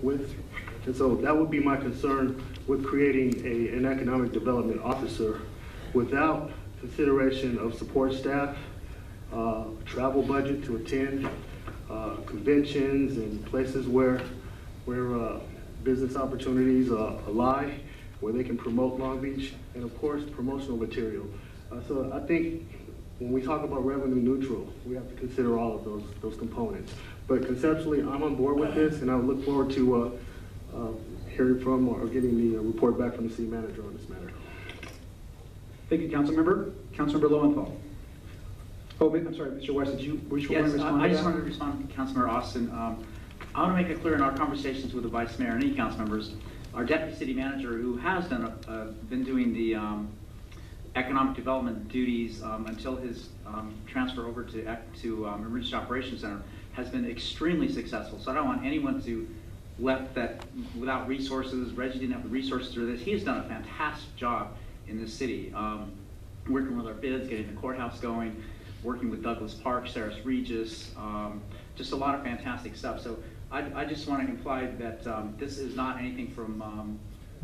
with. And so that would be my concern with creating an economic development officer without consideration of support staff, travel budget to attend conventions and places where business opportunities lie, where they can promote Long Beach, and of course promotional material. So I think when we talk about revenue neutral, we have to consider all of those components. But conceptually, I'm on board with this, and I look forward to hearing from or getting the report back from the city manager on this matter. Thank you, Councilmember. Councilmember Lowenthal. Oh, I'm sorry, Mr. West, did you want to respond? I just wanted to respond to Councilmember Austin. I want to make it clear in our conversations with the Vice Mayor and any council members, our Deputy City Manager, who has been doing the economic development duties until his transfer over to Emergency Operations Center, has been extremely successful. So I don't want anyone to left that without resources. Reggie didn't have the resources for this. He has done a fantastic job in this city, working with our bids, getting the courthouse going, working with Douglas Park, Saris Regis, just a lot of fantastic stuff. So I just want to imply that this is not anything from,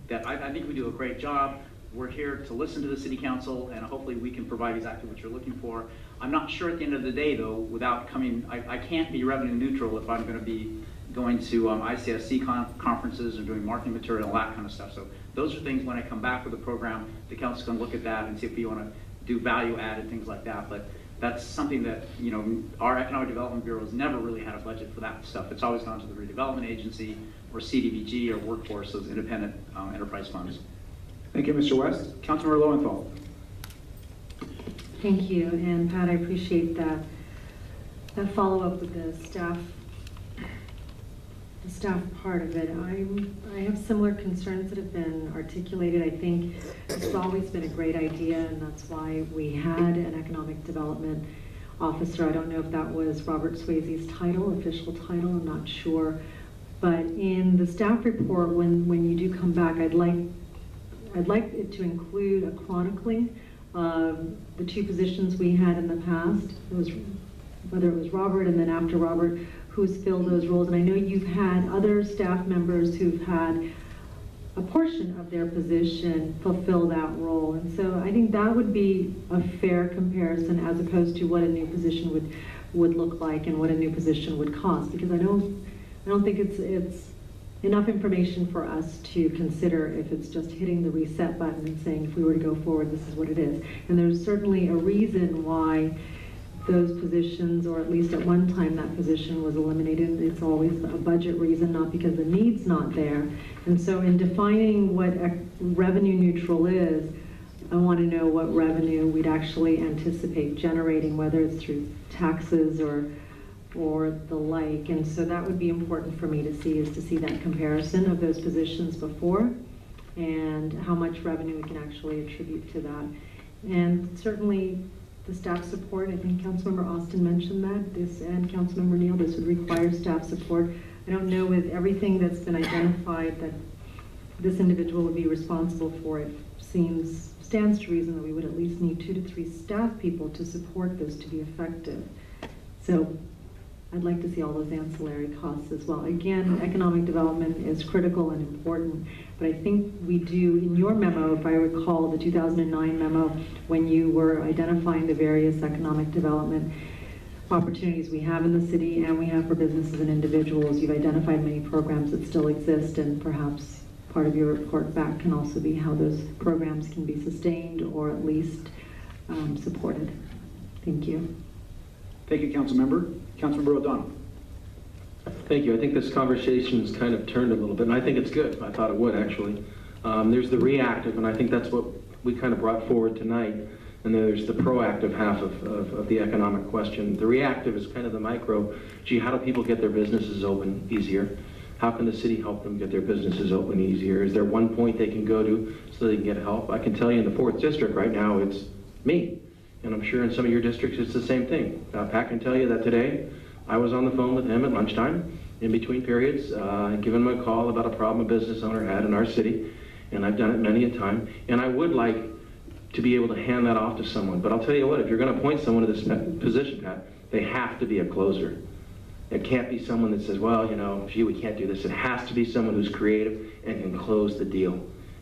that I think we do a great job. We're here to listen to the city council, and hopefully we can provide exactly what you're looking for. I'm not sure at the end of the day, though, without coming, I can't be revenue neutral if I'm going to be going to ICSC conferences and doing marketing material and all that kind of stuff. So those are things when I come back with the program, the council's going to look at that and see if we want to do value added things like that. But that's something that, you know, our Economic Development Bureau has never really had a budget for that stuff. It's always gone to the redevelopment agency or CDBG or workforce, those independent enterprise funds. Thank you, Mr. West. Councilmember Lowenthal. Thank you, and Pat, I appreciate that follow-up with the staff part of it. I have similar concerns that have been articulated. I think it's always been a great idea, and that's why we had an economic development officer. I don't know if that was Robert Swayze's title, official title, I'm not sure. But in the staff report, when you do come back, I'd like it to include a chronicling of the two positions we had in the past. Whether it was Robert and then after Robert, who's filled those roles. And I know you've had other staff members who've had a portion of their position fulfill that role. And so I think that would be a fair comparison as opposed to what a new position would look like and what a new position would cost. Because I don't think it's enough information for us to consider if it's just hitting the reset button and saying if we were to go forward, this is what it is. And there's certainly a reason why those positions, or at least at one time that position was eliminated. It's always a budget reason, not because the need's not there. And so in defining what revenue neutral is, I want to know what revenue we'd actually anticipate generating, whether it's through taxes or the like. And so that would be important for me to see, is to see that comparison of those positions before and how much revenue we can actually attribute to that. And certainly the staff support, I think Councilmember Austin mentioned that, this, and Councilmember Neal, this would require staff support. I don't know with everything that's been identified that this individual would be responsible for. It stands to reason that we would at least need 2 to 3 staff people to support this to be effective. So I'd like to see all those ancillary costs as well. Again, economic development is critical and important, but I think we do, in your memo, if I recall the 2009 memo, when you were identifying the various economic development opportunities we have in the city and we have for businesses and individuals, you've identified many programs that still exist, and perhaps part of your report back can also be how those programs can be sustained or at least supported. Thank you. Thank you, Councilmember. Councilmember O'Donnell. Thank you. I think this conversation's kind of turned a little bit, and I think it's good. I thought it would, actually. There's the reactive, and I think that's what we kind of brought forward tonight, and then there's the proactive half of the economic question. The reactive is kind of the micro. Gee, how do people get their businesses open easier? How can the city help them get their businesses open easier? Is there one point they can go to so they can get help? I can tell you in the 4th District right now, it's me. And I'm sure in some of your districts it's the same thing. Pat can tell you that today I was on the phone with him at lunchtime, in between periods, giving him a call about a problem a business owner had in our city, and I've done it many a time. And I would like to be able to hand that off to someone. But I'll tell you what, if you're going to appoint someone to this position, Pat, they have to be a closer. It can't be someone that says, well, gee, we can't do this. It has to be someone who's creative and can close the deal,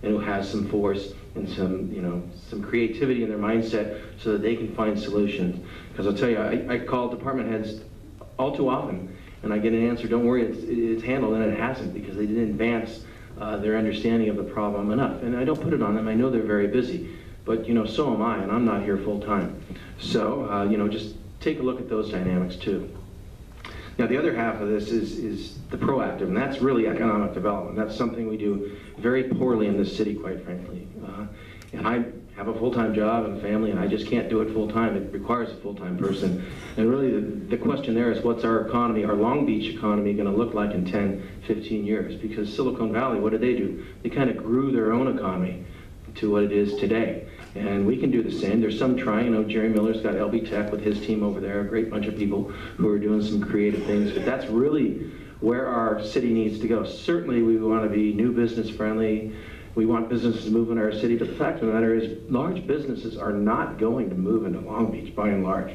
and who has some force and some creativity in their mindset so that they can find solutions. Because I'll tell you, I call department heads all too often, and I get an answer, don't worry, it's handled, and it hasn't, because they didn't advance their understanding of the problem enough. And I don't put it on them. I know they're very busy, but so am I, and I'm not here full time. So just take a look at those dynamics too. Now, the other half of this is the proactive, and that's really economic development. That's something we do very poorly in this city, quite frankly. And I have a full-time job and a family, and I just can't do it full-time. It requires a full-time person. And really, the question there is, what's our economy, our Long Beach economy, going to look like in 10, 15 years? Because Silicon Valley, what did they do? They kind of grew their own economy to what it is today. And we can do the same. There's some trying. Jerry Miller's got LB Tech with his team over there, a great bunch of people who are doing some creative things. But that's really where our city needs to go. Certainly, we want to be new business friendly. We want businesses to move in our city. But the fact of the matter is, large businesses are not going to move into Long Beach, by and large.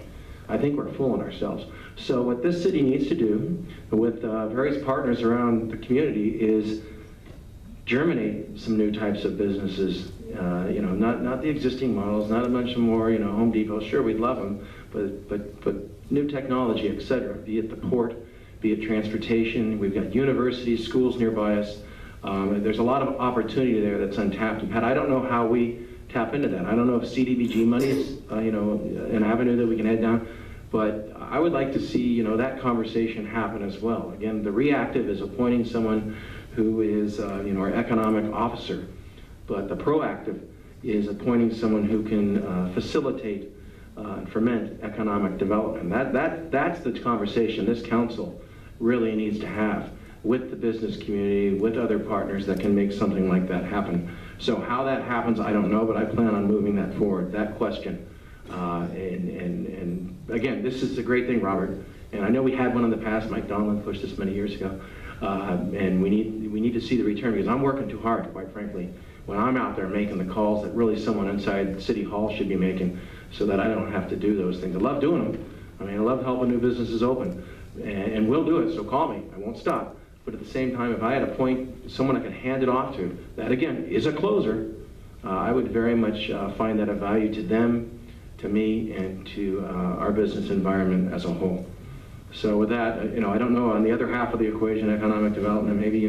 I think we're fooling ourselves. So what this city needs to do with various partners around the community is germinate some new types of businesses. Not the existing models, not a bunch of more, Home Depot. Sure, we'd love them, but new technology, et cetera. Be it the port, be it transportation. We've got universities, schools nearby us. There's a lot of opportunity there that's untapped. And Pat, I don't know how we tap into that. I don't know if CDBG money is, an avenue that we can head down. But I would like to see, that conversation happen as well. Again, the reactive is appointing someone who is, our economic officer. But the proactive is appointing someone who can facilitate and ferment economic development. That's the conversation this council really needs to have with the business community, with other partners that can make something like that happen. So how that happens, I don't know, but I plan on moving that forward, that question. And again, this is a great thing, Robert. And I know we had one in the past. Mike Donlin pushed this many years ago. And we need to see the return, because I'm working too hard, quite frankly, when I'm out there making the calls that really someone inside City Hall should be making, so that I don't have to do those things. I love doing them. I love helping new businesses open, and we'll do it, so call me. I won't stop. But at the same time, if I had a point, someone I could hand it off to, that again is a closer, I would very much find that of value to them, to me, and to our business environment as a whole. So with that, I don't know, on the other half of the equation, economic development, maybe,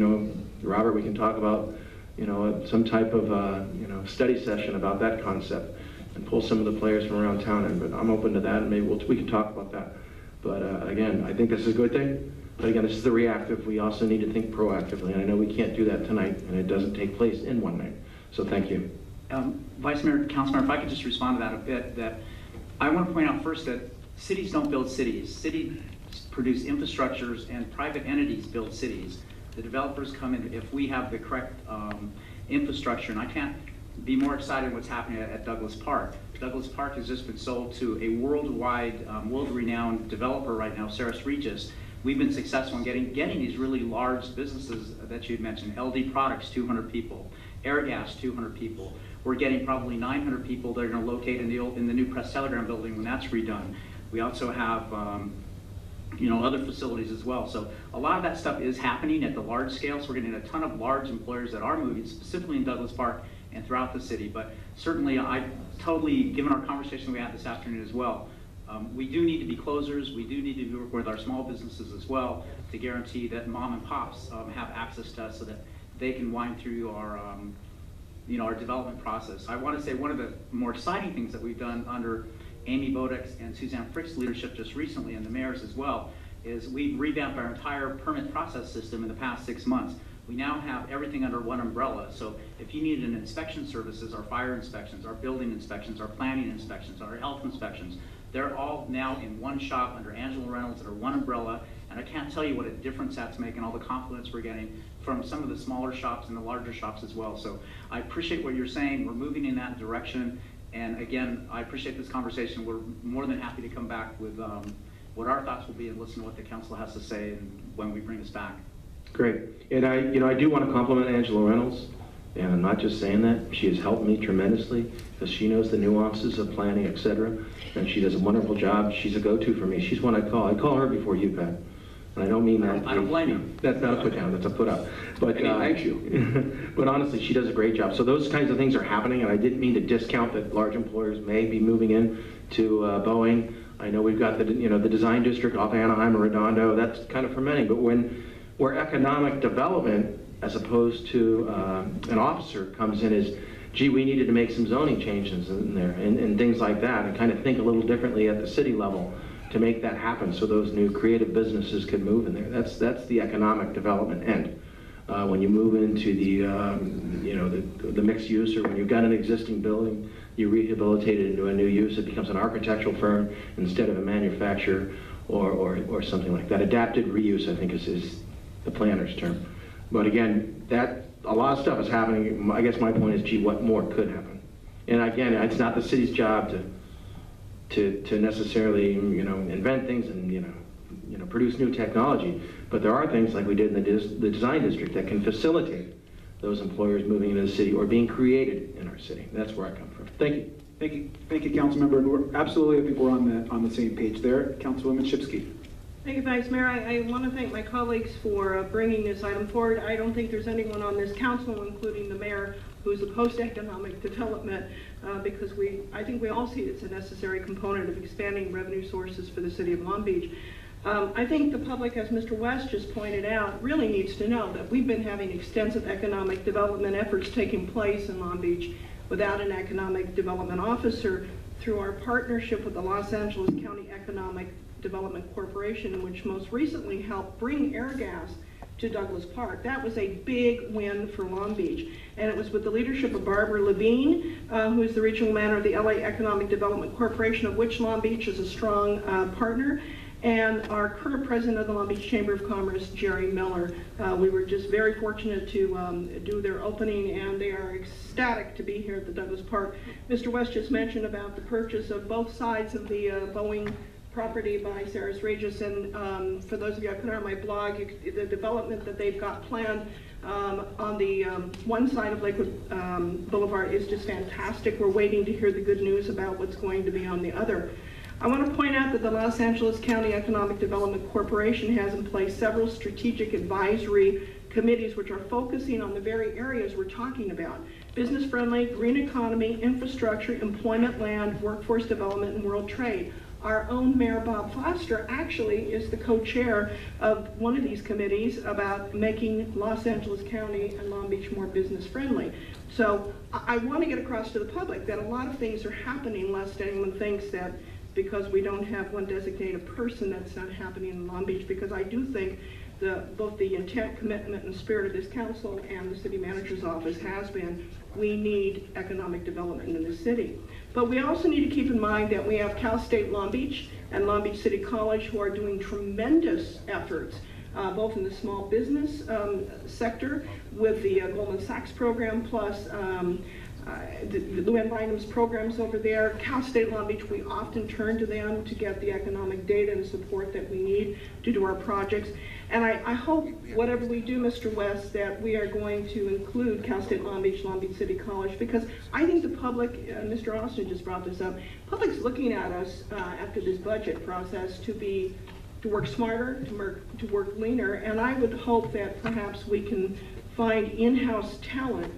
Robert, we can talk about, some type of, study session about that concept and pull some of the players from around town in. But I'm open to that, and maybe we can talk about that. But again, I think this is a good thing. But again, this is the reactive. We also need to think proactively. And I know we can't do that tonight, and it doesn't take place in one night. So thank you. Vice Mayor, Councilmember, if I could just respond to that a bit, that I want to point out first that cities don't build cities. Cities produce infrastructures, and private entities build cities. The developers come in if we have the correct infrastructure, and I can't be more excited what's happening at Douglas Park. Douglas Park has just been sold to a worldwide, world-renowned developer right now, Ceres Regis. We've been successful in getting these really large businesses that you had mentioned. LD Products, 200 people. Airgas, 200 people. We're getting probably 900 people that are going to locate in the new Press Telegram building when that's redone. We also have other facilities as well. So a lot of that stuff is happening at the large scale. So we're getting a ton of large employers that are moving, specifically in Douglas Park and throughout the city. But certainly, I totally, given our conversation we had this afternoon as well, we do need to be closers. We do need to work with our small businesses as well to guarantee that mom and pops have access to us, so that they can wind through our, our development process. I want to say one of the more exciting things that we've done under Amy Bodek's and Suzanne Frick's leadership just recently, and the mayor's as well, is we've revamped our entire permit process system in the past 6 months. We now have everything under one umbrella. So if you need an inspection services, our fire inspections, our building inspections, our planning inspections, our health inspections, they're all now in one shop under Angela Reynolds, under one umbrella. And I can't tell you what a difference that's making, all the confidence we're getting from some of the smaller shops and the larger shops as well. So I appreciate what you're saying. We're moving in that direction. And again, I appreciate this conversation. We're more than happy to come back with what our thoughts will be and listen to what the council has to say and when we bring us back. Great. And I do want to compliment Angela Reynolds. And I'm not just saying that. She has helped me tremendously, because she knows the nuances of planning, etc. And she does a wonderful job. She's a go-to for me. She's one I call. I call her before you, Pat. And I don't mean that. I don't blame you. That's not a put down, that's a put up. But, And he thanks you. But honestly, she does a great job. So those kinds of things are happening, and I didn't mean to discount that large employers may be moving in to Boeing. I know we've got the design district off Anaheim or Redondo. That's kind of fermenting. But when where economic development, as opposed to an officer, comes in as, gee, we needed to make some zoning changes in there and things like that, and kind of think a little differently at the city level to make that happen, so those new creative businesses can move in there. That's the economic development end. When you move into the mixed use, or when you've got an existing building, you rehabilitate it into a new use, it becomes an architectural firm instead of a manufacturer or something like that. Adapted reuse, I think, is the planner's term. But again, a lot of stuff is happening. I guess my point is, gee, what more could happen? And again, it's not the city's job to necessarily invent things and produce new technology, but there are things like we did in the design district that can facilitate those employers moving into the city or being created in our city. That's where I come from. Thank you. Thank you, Councilmember. And we're absolutely, I think we're on the same page there. Councilwoman Shipsky. Thank you, Vice Mayor. I want to thank my colleagues for bringing this item forward. I don't think there's anyone on this council, including the mayor, who's opposed to economic development, because I think we all see it's a necessary component of expanding revenue sources for the city of Long Beach. I think the public, as Mr. West just pointed out, really needs to know that we've been having extensive economic development efforts taking place in Long Beach without an economic development officer through our partnership with the Los Angeles County Economic Development Corporation, which most recently helped bring Airgas to Douglas Park. That was a big win for Long Beach. And it was with the leadership of Barbara Levine, who is the regional manager of the LA Economic Development Corporation, of which Long Beach is a strong partner, and our current president of the Long Beach Chamber of Commerce, Jerry Miller. We were just very fortunate to do their opening, and they are ecstatic to be here at the Douglas Park. Mr. West just mentioned about the purchase of both sides of the Boeing property by Saris Regis, and for those of you, I put it on my blog, the development that they've got planned on the one side of Lakewood Boulevard is just fantastic. We're waiting to hear the good news about what's going to be on the other. I want to point out that the Los Angeles County Economic Development Corporation has in place several strategic advisory committees which are focusing on the very areas we're talking about: business-friendly, green economy, infrastructure, employment, land, workforce development, and world trade. Our own Mayor Bob Foster actually is the co-chair of one of these committees about making Los Angeles County and Long Beach more business-friendly. So I want to get across to the public that a lot of things are happening, lest anyone thinks that because we don't have one designated person that's not happening in Long Beach, because I do think both the intent, commitment, and spirit of this council and the city manager's office has been, we need economic development in the city. But we also need to keep in mind that we have Cal State Long Beach and Long Beach City College who are doing tremendous efforts, both in the small business sector with the Goldman Sachs program, plus the Luann Bynum's programs over there. Cal State Long Beach, we often turn to them to get the economic data and support that we need to do our projects. And I hope whatever we do, Mr. West, that we are going to include Cal State Long Beach City College, because I think the public, Mr. Austin just brought this up, public's looking at us after this budget process to work smarter, to work leaner, and I would hope that perhaps we can find in-house talent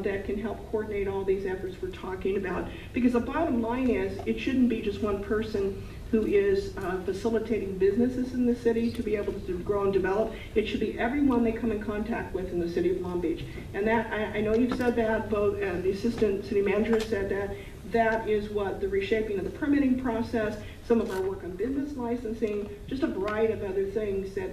that can help coordinate all these efforts we're talking about. Because the bottom line is, it shouldn't be just one person who is facilitating businesses in the city to be able to grow and develop. It should be everyone they come in contact with in the city of Long Beach. And that, I know you've said that, both the assistant city manager has said that. That is what the reshaping of the permitting process, some of our work on business licensing, just a variety of other things that,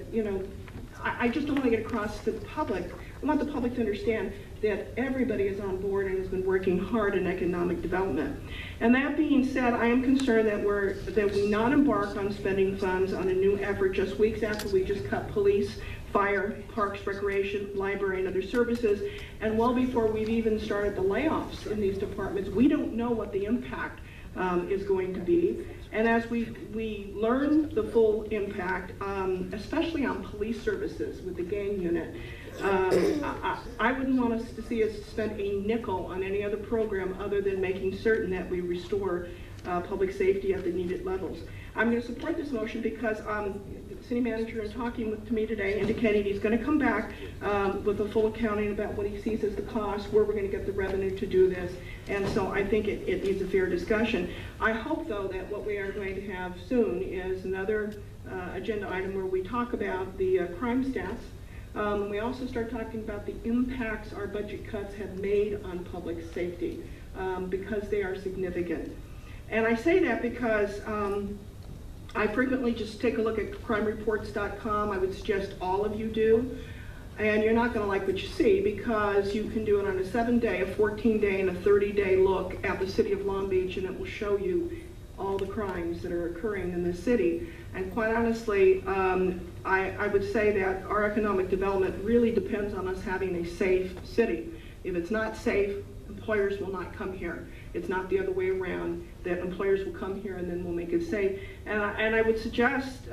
I just don't want to get across to the public. I want the public to understand that everybody is on board and has been working hard in economic development. And that being said, I am concerned that we not embark on spending funds on a new effort just weeks after we just cut police, fire, parks, recreation, library, and other services, and well before we've even started the layoffs in these departments. We don't know what the impact is going to be. And as we learn the full impact, especially on police services with the gang unit, I wouldn't want us to see us spend a nickel on any other program other than making certain that we restore public safety at the needed levels. I'm going to support this motion because the city manager, in talking to me today, indicated he's going to come back with a full accounting about what he sees as the cost, where we're going to get the revenue to do this. And so I think it needs a fair discussion. I hope, though, that what we are going to have soon is another agenda item where we talk about the crime stats. We also start talking about the impacts our budget cuts have made on public safety because they are significant. And I say that because I frequently just take a look at crimereports.com. I would suggest all of you do. And you're not going to like what you see because you can do it on a 7-day, a 14-day, and a 30-day look at the city of Long Beach, and it will show you all the crimes that are occurring in the city. And quite honestly, I would say that our economic development really depends on us having a safe city. If it's not safe, employers will not come here. It's not the other way around, that employers will come here and then we'll make it safe. And I would suggest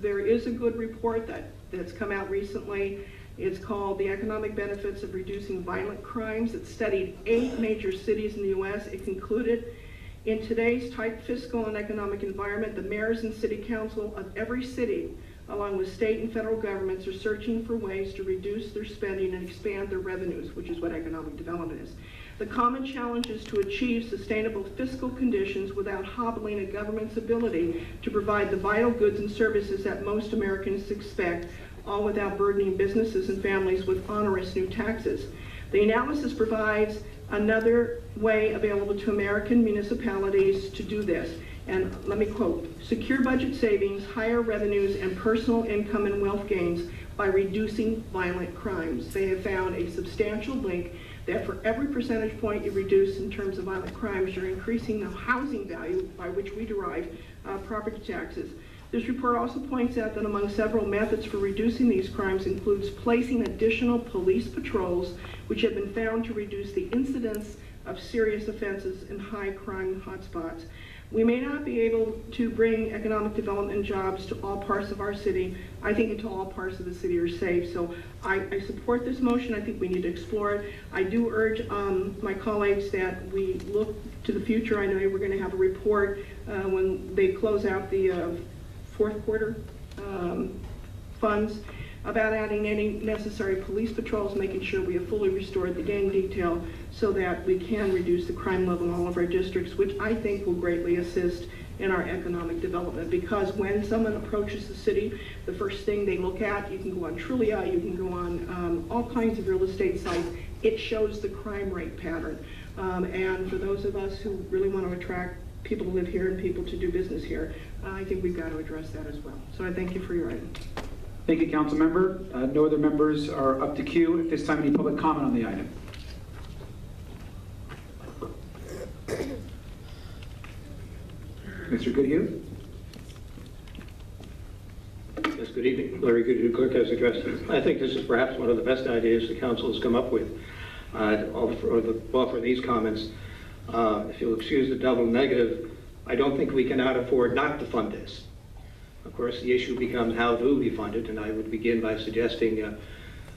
there is a good report that's come out recently. It's called The Economic Benefits of Reducing Violent Crimes. It studied 8 major cities in the U.S. It concluded, in today's tight fiscal and economic environment, the mayors and city council of every city, along with state and federal governments, are searching for ways to reduce their spending and expand their revenues, which is what economic development is. The common challenge is to achieve sustainable fiscal conditions without hobbling a government's ability to provide the vital goods and services that most Americans expect, all without burdening businesses and families with onerous new taxes. The analysis provides another way available to American municipalities to do this. And let me quote, secure budget savings, higher revenues, and personal income and wealth gains by reducing violent crimes. They have found a substantial link that for every percentage point you reduce in terms of violent crimes, you're increasing the housing value by which we derive property taxes. This report also points out that among several methods for reducing these crimes includes placing additional police patrols, which have been found to reduce the incidence of serious offenses in high crime hotspots. We may not be able to bring economic development and jobs to all parts of our city. I think until all parts of the city are safe. So I support this motion. I think we need to explore it. I do urge my colleagues that we look to the future. I know we're going to have a report when they close out the fourth quarter funds about adding any necessary police patrols, making sure we have fully restored the gang detail so that we can reduce the crime level in all of our districts, which I think will greatly assist in our economic development. Because when someone approaches the city, the first thing they look at, you can go on Trulia, you can go on all kinds of real estate sites, it shows the crime rate pattern. And for those of us who really want to attract people to live here and people to do business here, I think we've got to address that as well. So I thank you for your item. Thank you, Council Member. No other members are up to queue. At this time, any public comment on the item? Mr. Goodhue? Yes, good evening. Larry Goodhue, Clerk, has addressed it. I think this is perhaps one of the best ideas the Council has come up with. I'd offer these comments. If you'll excuse the double negative, I don't think we cannot afford not to fund this. Of course, the issue becomes how do we fund it, and I would begin by suggesting,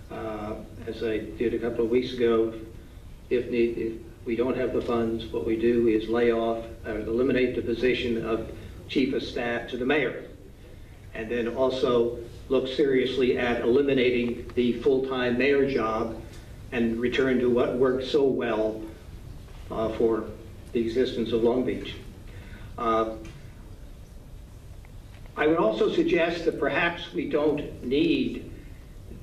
as I did a couple of weeks ago, if we don't have the funds, what we do is lay off or eliminate the position of Chief of Staff to the Mayor, and then also look seriously at eliminating the full-time mayor job and return to what worked so well for the existence of Long Beach. I would also suggest that perhaps we don't need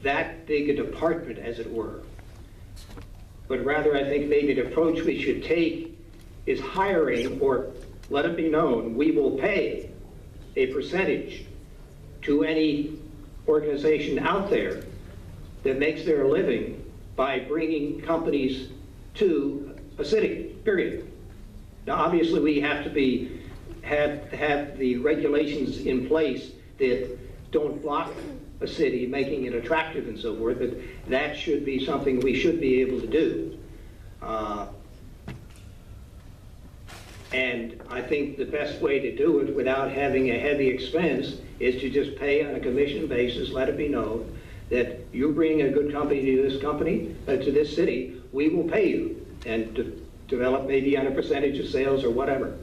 that big a department, as it were, but rather I think maybe the approach we should take is hiring, or let it be known, we will pay a percentage to any organization out there that makes their living by bringing companies to a city, period. Now, obviously, we have to have the regulations in place that don't block a city, making it attractive and so forth, but that should be something we should be able to do. And I think the best way to do it without having a heavy expense is to just pay on a commission basis, let it be known that you bring a good company to this city, we will pay you, and to develop maybe on a percentage of sales or whatever.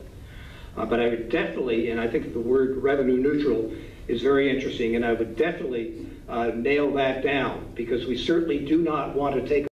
But I would definitely, and I think the word revenue neutral is very interesting, and I would definitely nail that down, because we certainly do not want to take